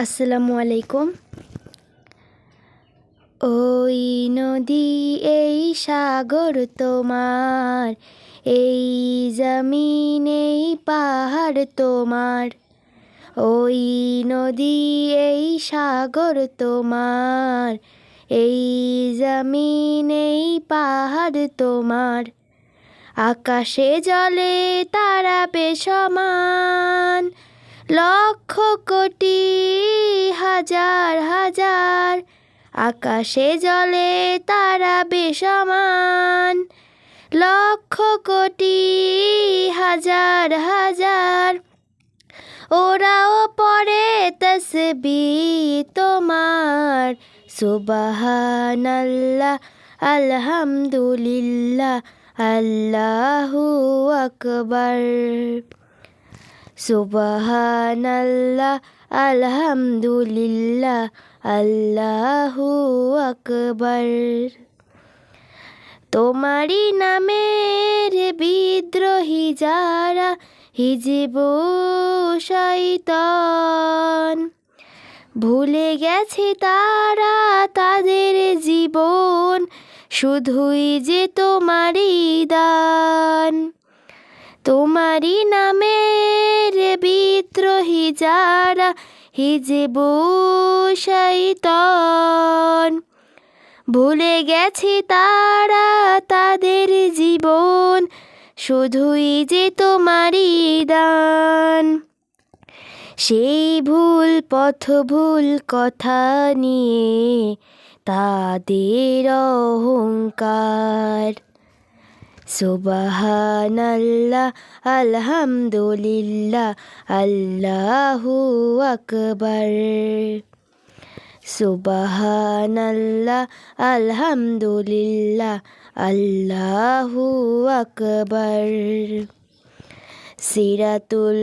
আসসালামু আলাইকুম। ওই নদী এই সাগর তোমার, এই জমিন এই পাহাড় তোমার। ওই নদী এই সাগর তোমার, এই জমিন এই পাহাড় তোমার। আকাশে জলে তারা বেসমান, লক্ষ কোটি হাজার হাজার। আকাশে জলে তারা বেসমান, লক্ষ কোটি হাজার হাজার। ওরাও পড়ে তাসবিহ তোমার, সুবহানাল্লাহ আলহামদুলিল্লাহ আল্লাহু আকবার। সুবহানাল্লাহ আলহামদুলিল্লাহ আল্লাহু আকবার। তোমারই নামের বিদ্রোহী যারা, হিজব শয়তান, ভুলে গেছে তারা তাদের জীবন, শুধুই যে তোমারই দান। তোমারই নামের বিদ্রোহী যারা, হিজব শয়তান, ভুলে গেছে তারা তাদের জীবন, শুধুই যে তোমারই দান। সেই ভুল পথ ভুল কথা নিয়ে তাদের অহংকার। সুবহানাল্লাহ আলহামদুলিল্লাহ আল্লাহু আকবার। সুবহানাল্লাহ আলহামদুলিল্লাহ আল্লাহু আকবার। সিরাতুল